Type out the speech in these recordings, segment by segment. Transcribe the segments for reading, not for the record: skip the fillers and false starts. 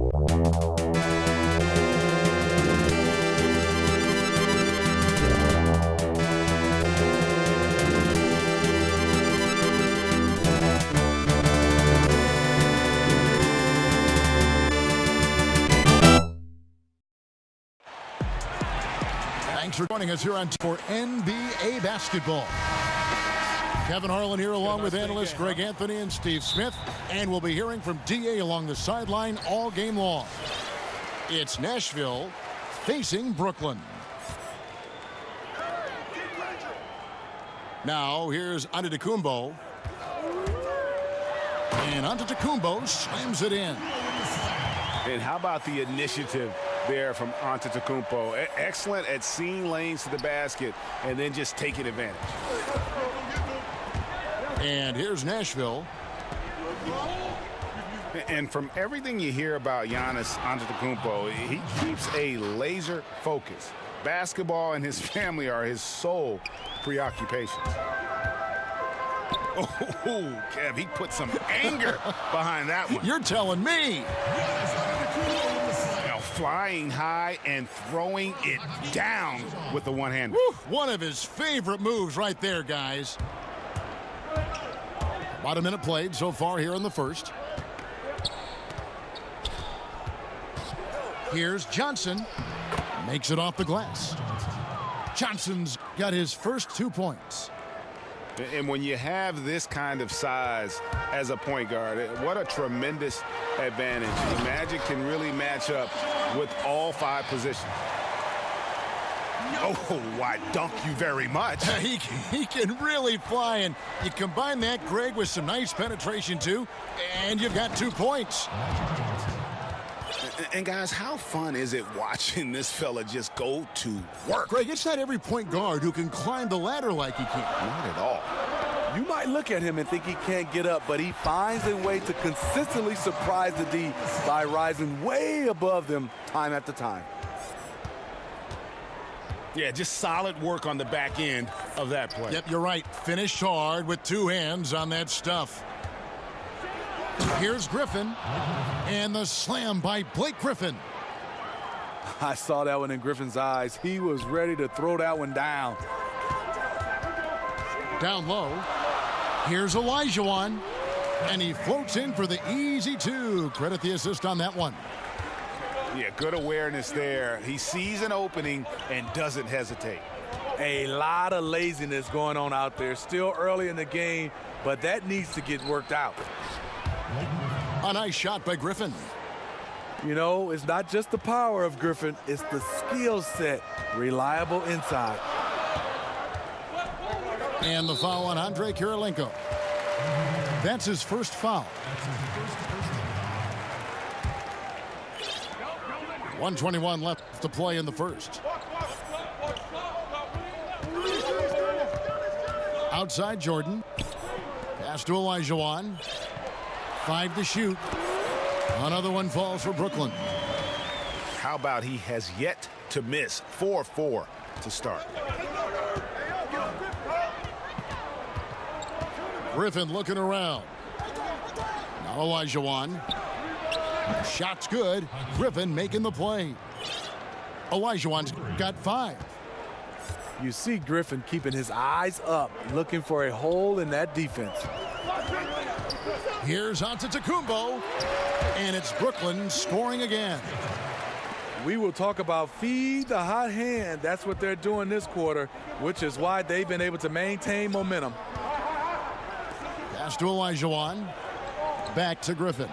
Thanks for joining us here on for NBA basketball. Kevin Harlan here along with analysts Greg Anthony and Steve Smith, and we'll be hearing from DA along the sideline all game long. It's Nashville facing Brooklyn. Now here's Antetokounmpo, and Antetokounmpo slams it in. And how about the initiative there from Antetokounmpo? Excellent at seeing lanes to the basket and then just taking advantage. And here's Nashville. And from everything you hear about Giannis Antetokounmpo, he keeps a laser focus. Basketball and his family are his sole preoccupations. Oh, Kev, he put some anger behind that one. You're telling me. Flying high and throwing it down with the one-hander. One of his favorite moves right there, guys. About a minute played so far here in the first. Here's Johnson. Makes it off the glass. Johnson's got his first 2 points. And when you have this kind of size as a point guard, what a tremendous advantage. The Magic can really match up with all 5 positions. Oh, why dunk you very much. He can really fly, and you combine that, Greg, with some nice penetration too, and you've got 2 points. And guys, how fun is it watching this fella just go to work? Greg, it's not every point guard who can climb the ladder like he can. Not at all. You might look at him and think he can't get up, but he finds a way to consistently surprise the D by rising way above them time after time. Yeah, just solid work on the back end of that play. Yep, you're right. Finished hard with 2 hands on that stuff. Here's Griffin, and the slam by Blake Griffin. I saw that one in Griffin's eyes. He was ready to throw that one down. Down low, here's Olajuwon, and he floats in for the easy 2. Credit the assist on that one. Yeah, good awareness there. He sees an opening and doesn't hesitate. A lot of laziness going on out there. Still early in the game, but that needs to get worked out. A nice shot by Griffin. You know, it's not just the power of Griffin, it's the skill set. Reliable inside. And the foul on Andre Iguodala. That's his first foul. 1:21 left to play in the first. Outside Jordan. Pass to Olajuwon. 5 to shoot. Another one falls for Brooklyn. How about he has yet to miss? 4-4 to start. Griffin looking around. Now Olajuwon. Shot's good. Griffin making the play. Olajuwon's got 5. You see Griffin keeping his eyes up, looking for a hole in that defense. Here's Antetokounmpo, and it's Brooklyn scoring again. We will talk about feed the hot hand. That's what they're doing this quarter, which is why they've been able to maintain momentum. Pass to Olajuwon. Back to Griffin.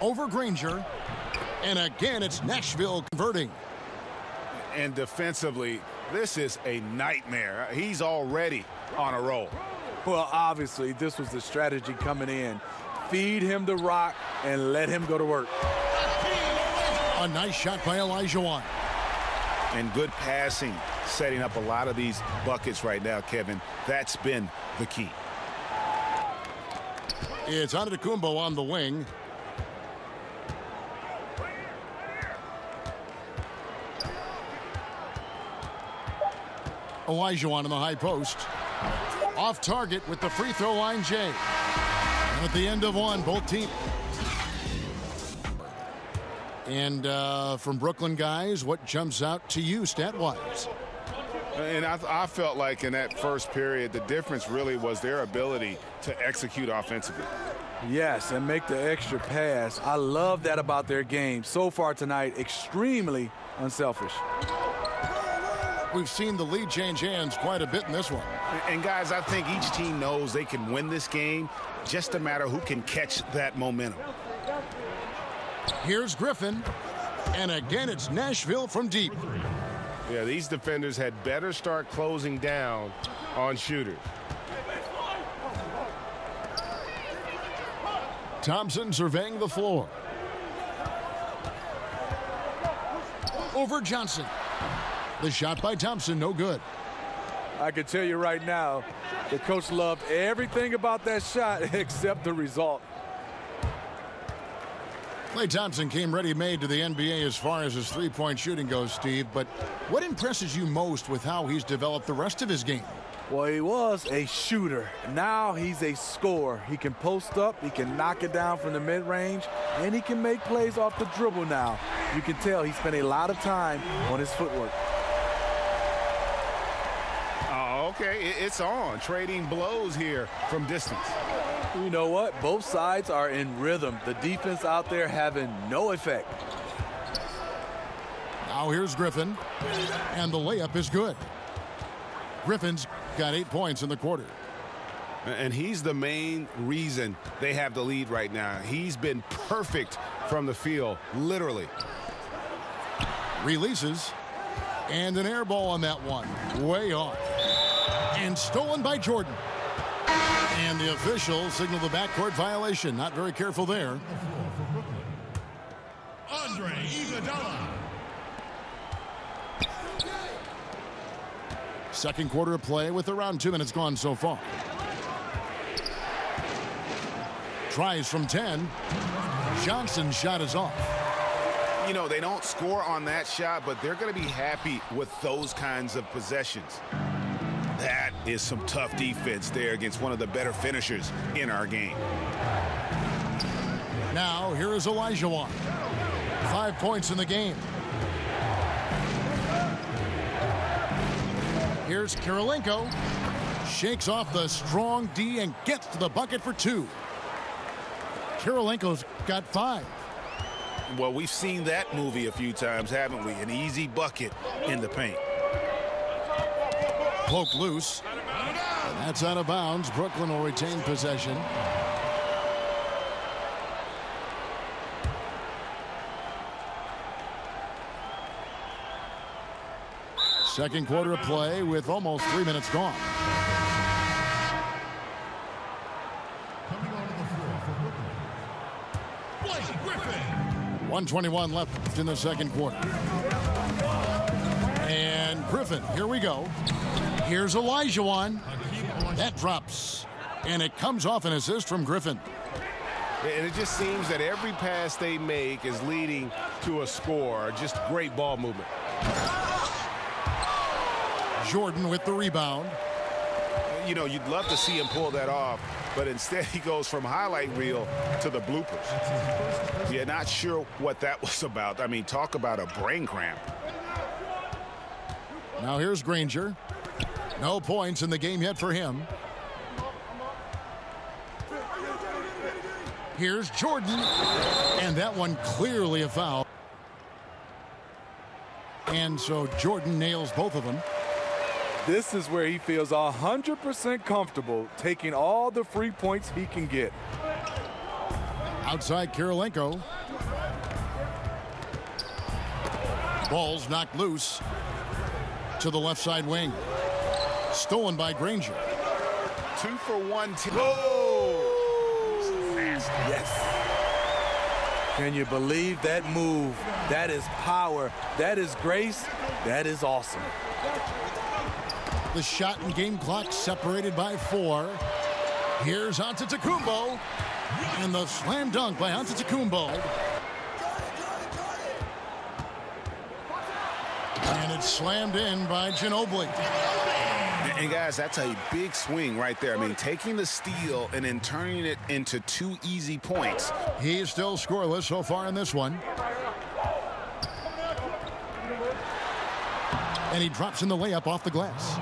Over Granger. And again, it's Nashville converting. And defensively, this is a nightmare. He's already on a roll. Well, obviously, this was the strategy coming in. Feed him the rock and let him go to work. A nice shot by Olajuwon. And good passing, setting up a lot of these buckets right now, Kevin. That's been the key. It's Antetokounmpo on the wing. Olajuwon in the high post. Off target with the free throw line, Jay. And at the end of one, both teams. And from Brooklyn, guys, what jumps out to you stat-wise? And I felt like in that first period, the difference really was their ability to execute offensively. Yes, and make the extra pass. I love that about their game. So far tonight, extremely unselfish. We've seen the lead change hands quite a bit in this one. And guys, I think each team knows they can win this game. Just a matter who can catch that momentum. Here's Griffin. And again, it's Nashville from deep. Yeah, these defenders had better start closing down on shooters. Thompson surveying the floor. Over Johnson. The shot by Thompson, no good. I can tell you right now, the coach loved everything about that shot except the result. Klay Thompson came ready-made to the NBA as far as his three-point shooting goes, Steve. But what impresses you most with how he's developed the rest of his game? Well, he was a shooter. Now he's a scorer. He can post up, he can knock it down from the mid-range, and he can make plays off the dribble now. You can tell he spent a lot of time on his footwork. Okay, it's on. Trading blows here from distance. You know what? Both sides are in rhythm. The defense out there having no effect. Now here's Griffin, and the layup is good. Griffin's got 8 points in the quarter. And he's the main reason they have the lead right now. He's been perfect from the field, literally. Releases, and an air ball on that one. Way off. And stolen by Jordan. And the officials signal the backcourt violation. Not very careful there. Andre Iguodala. Second quarter of play with around 2 minutes gone so far. Tries from 10. Johnson's shot is off. You know, they don't score on that shot, but they're going to be happy with those kinds of possessions. That is some tough defense there against one of the better finishers in our game. Now, here is Olajuwon. 5 points in the game. Here's Kirilenko. Shakes off the strong D and gets to the bucket for 2. Kirilenko's got 5. Well, we've seen that movie a few times, haven't we? An easy bucket in the paint. Poke loose. And that's out of bounds. Brooklyn will retain possession. Second quarter of play with almost 3 minutes gone. Coming onto the floor for Brooklyn, Blake Griffin. 1:21 left in the second quarter. And Griffin, here we go. Here's Olajuwon. That drops. And it comes off an assist from Griffin. And it just seems that every pass they make is leading to a score. Just great ball movement. Jordan with the rebound. You know, you'd love to see him pull that off, but instead he goes from highlight reel to the bloopers. Yeah, not sure what that was about. I mean, talk about a brain cramp. Now here's Granger. No points in the game yet for him. Here's Jordan. And that one clearly a foul. And so Jordan nails both of them. This is where he feels 100% comfortable taking all the free points he can get. Outside Kirilenko. Ball's knocked loose to the left side wing. Stolen by Granger. 2 for 1. Yes. Can you believe that move? That is power. That is grace. That is awesome. The shot and game clock separated by 4. Here's Antetokounmpo. And the slam dunk by Antetokounmpo. And it's slammed in by Ginobili. And guys, that's a big swing right there. I mean, taking the steal and then turning it into 2 easy points. He's still scoreless so far in this one. And he drops in the layup off the glass.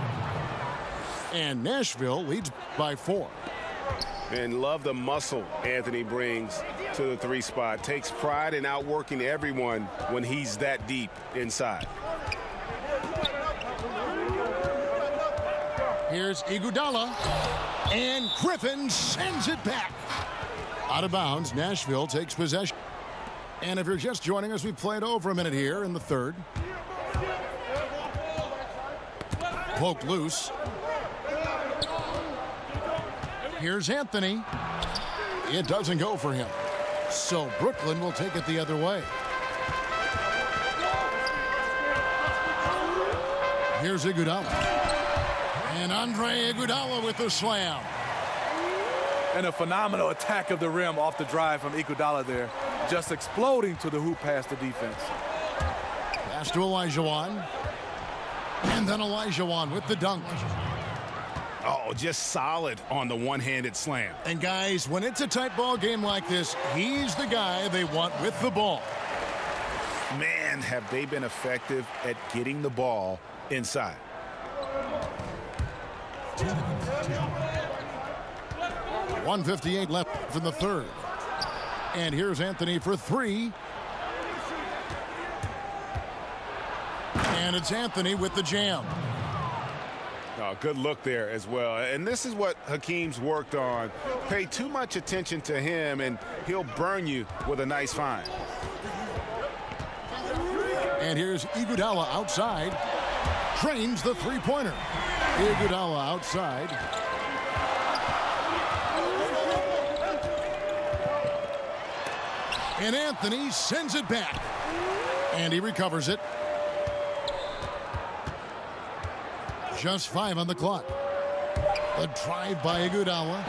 And Nashville leads by 4. And love the muscle Anthony brings to the 3 spot. Takes pride in outworking everyone when he's that deep inside. Here's Iguodala. And Griffin sends it back. Out of bounds, Nashville takes possession. And if you're just joining us, we played over a minute here in the third. Poked loose. Here's Anthony. It doesn't go for him. So Brooklyn will take it the other way. Here's Iguodala. And Andre Iguodala with the slam. And a phenomenal attack of the rim off the drive from Iguodala there. Just exploding to the hoop past the defense. Pass to Olajuwon. And then Olajuwon with the dunk. Oh, just solid on the one-handed slam. And guys, when it's a tight ball game like this, he's the guy they want with the ball. Man, have they been effective at getting the ball inside. 1:58 left in the third. And here's Anthony for 3. And it's Anthony with the jam. Oh, good look there as well. And this is what Hakeem's worked on. Pay too much attention to him, and he'll burn you with a nice find. And here's Iguodala outside. Trains the three-pointer. Iguodala outside. And Anthony sends it back. And he recovers it. Just 5 on the clock. The drive by Iguodala.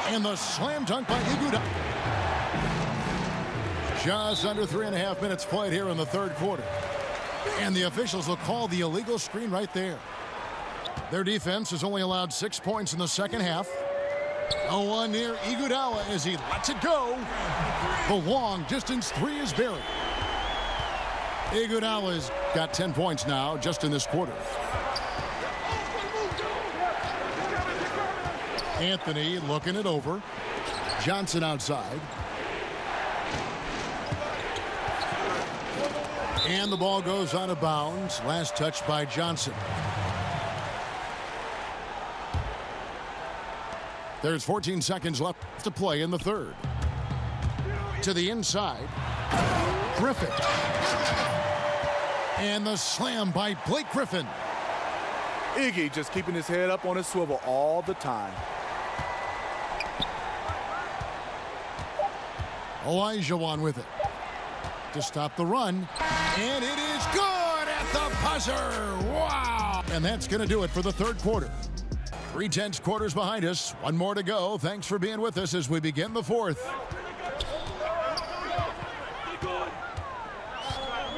And the slam dunk by Iguodala. Just under 3.5 minutes played here in the third quarter. And the officials will call the illegal screen right there. Their defense has only allowed 6 points in the second half. A one near Iguodala as he lets it go. The long distance 3 is buried. Iguodala's got 10 points now just in this quarter. Anthony looking it over. Johnson outside. And the ball goes out of bounds. Last touch by Johnson. There's 14 seconds left to play in the third. To the inside. Griffin. And the slam by Blake Griffin. Iggy just keeping his head up on his swivel all the time. Olajuwon with it to stop the run. And it is good at the buzzer. Wow. And that's going to do it for the third quarter. 3/10 quarters behind us. One more to go. Thanks for being with us as we begin the fourth.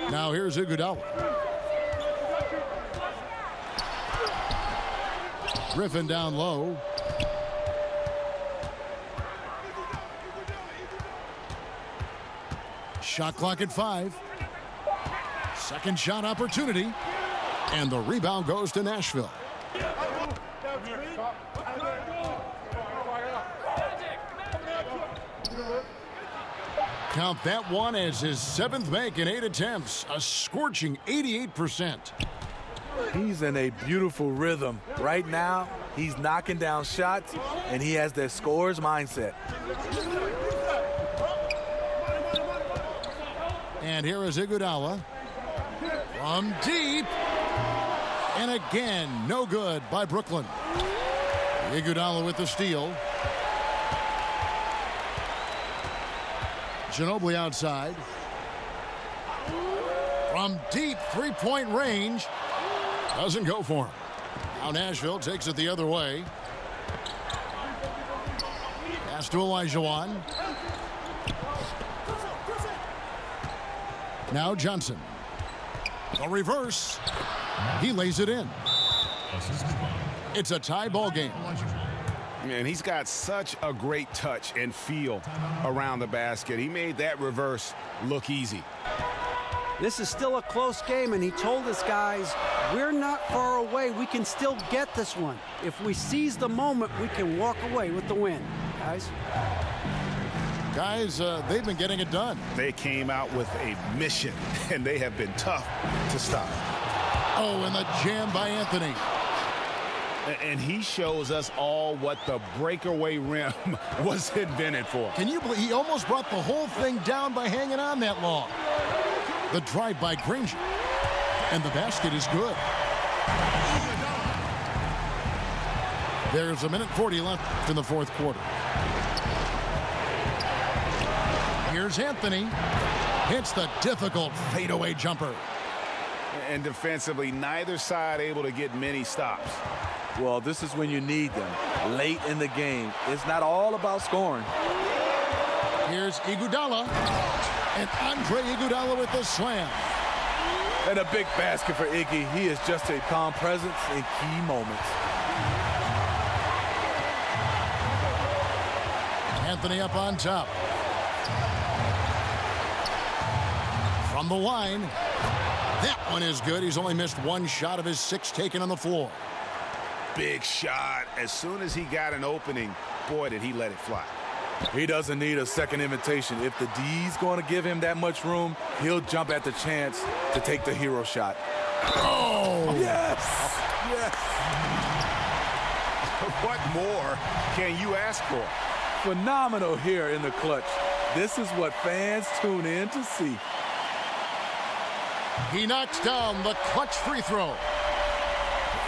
Now here's Iguodala. Griffin down low. Shot clock at 5. Second shot opportunity. And the rebound goes to Nashville. Count that one as his 7th make in 8 attempts. A scorching 88%. He's in a beautiful rhythm. Right now, he's knocking down shots, and he has that scorer's mindset. And here is Iguodala. From deep. And again, no good by Brooklyn. Iguodala with the steal. Ginobili outside. From deep three-point range. Doesn't go for him. Now Nashville takes it the other way. Pass to Olajuwon. Now Johnson. A reverse. He lays it in. It's a tie ball game. And he's got such a great touch and feel around the basket. He made that reverse look easy. This is still a close game, and he told us guys, we're not far away. We can still get this one. If we seize the moment, we can walk away with the win. Guys, they've been getting it done. They came out with a mission, and they have been tough to stop. Oh, and the jam by Anthony. And he shows us all what the breakaway rim was invented for. Can you believe he almost brought the whole thing down by hanging on that long? The drive by Granger. And the basket is good. There's 1:40 left in the fourth quarter. Here's Anthony. Hits the difficult fadeaway jumper. And defensively, neither side able to get many stops. Well, this is when you need them, late in the game. It's not all about scoring. Here's Iguodala. And Andre Iguodala with the slam. And a big basket for Iggy. He is just a calm presence in key moments. Anthony up on top. From the line. That one is good. He's only missed one shot of his 6 taken on the floor. Big shot. As soon as he got an opening, boy, did he let it fly. He doesn't need a second invitation. If the D's going to give him that much room, he'll jump at the chance to take the hero shot. Oh! Yes! Yes! What more can you ask for? Phenomenal here in the clutch. This is what fans tune in to see. He knocks down the clutch free throw.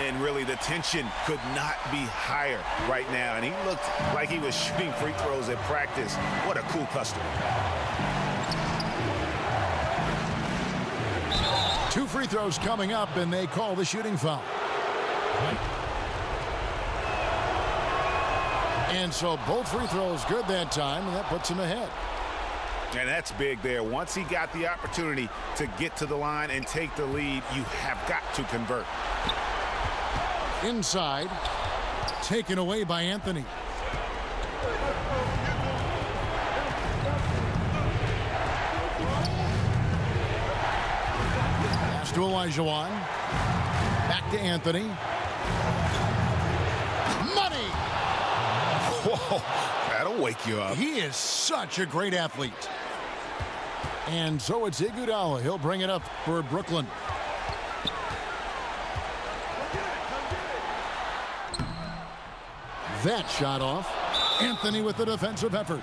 And really, the tension could not be higher right now. And he looked like he was shooting free throws at practice. What a cool customer. 2 free throws coming up, and they call the shooting foul. And so both free throws good that time, and that puts him ahead. And that's big there. Once he got the opportunity to get to the line and take the lead, you have got to convert. Inside, taken away by Anthony. Pass to Olajuwon. Back to Anthony. Money! Whoa, that'll wake you up. He is such a great athlete. And so it's Iguodala. He'll bring it up for Brooklyn. That shot off. Anthony with the defensive effort.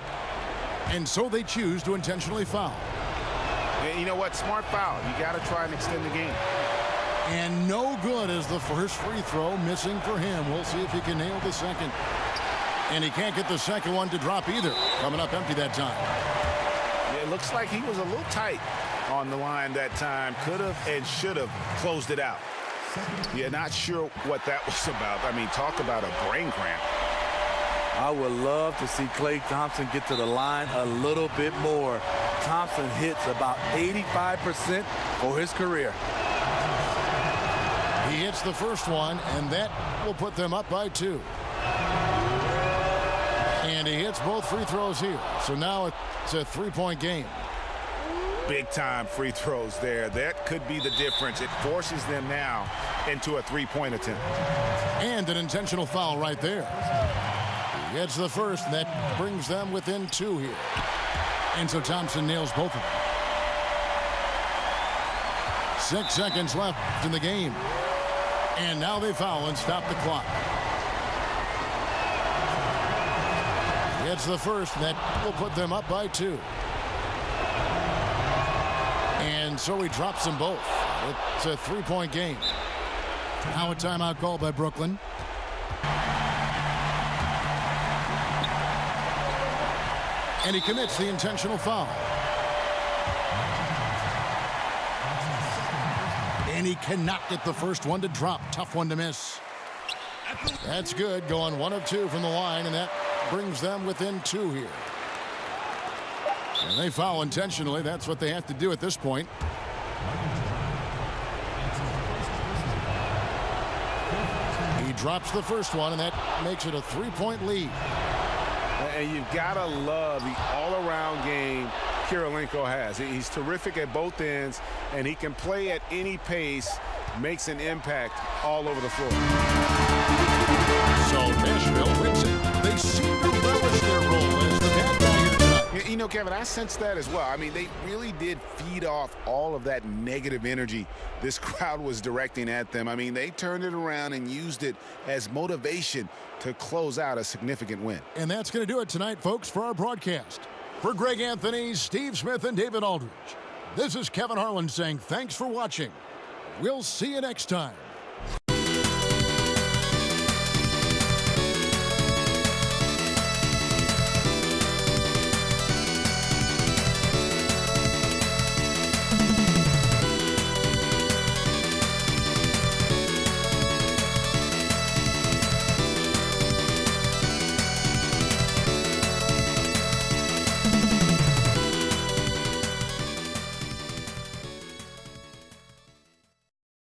And so they choose to intentionally foul. You know what? Smart foul. You got to try and extend the game. And no good as the first free throw missing for him. We'll see if he can nail the second. And he can't get the second one to drop either. Coming up empty that time. It looks like he was a little tight on the line that time. Could have and should have closed it out. Yeah, not sure what that was about. I mean, talk about a brain cramp. I would love to see Klay Thompson get to the line a little bit more. Thompson hits about 85% for his career. He hits the first one, and that will put them up by 2. And he hits both free throws here. So now it's a 3-point game. Big-time free throws there. That could be the difference. It forces them now into a 3-point attempt. And an intentional foul right there. He gets the first, and that brings them within 2 here. And so Thompson nails both of them. 6 seconds left in the game. And now they foul and stop the clock. Gets the first, and that will put them up by 2. And so he drops them both. It's a 3-point game. Now a timeout called by Brooklyn. And he commits the intentional foul. And he cannot get the first one to drop. Tough one to miss. That's good. Going 1 of 2 from the line, and that brings them within 2 here. And they foul intentionally. That's what they have to do at this point. He drops the first one, and that makes it a 3-point lead. And you've got to love the all-around game Kirilenko has. He's terrific at both ends, and he can play at any pace, makes an impact all over the floor. So Nashville wins it. They seem to relish their role as the bad guy here tonight. You know, Kevin, I sense that as well. I mean, they really did feed off all of that negative energy this crowd was directing at them. I mean, they turned it around and used it as motivation to close out a significant win. And that's going to do it tonight, folks, for our broadcast. For Greg Anthony, Steve Smith, and David Aldridge, this is Kevin Harlan saying thanks for watching. We'll see you next time.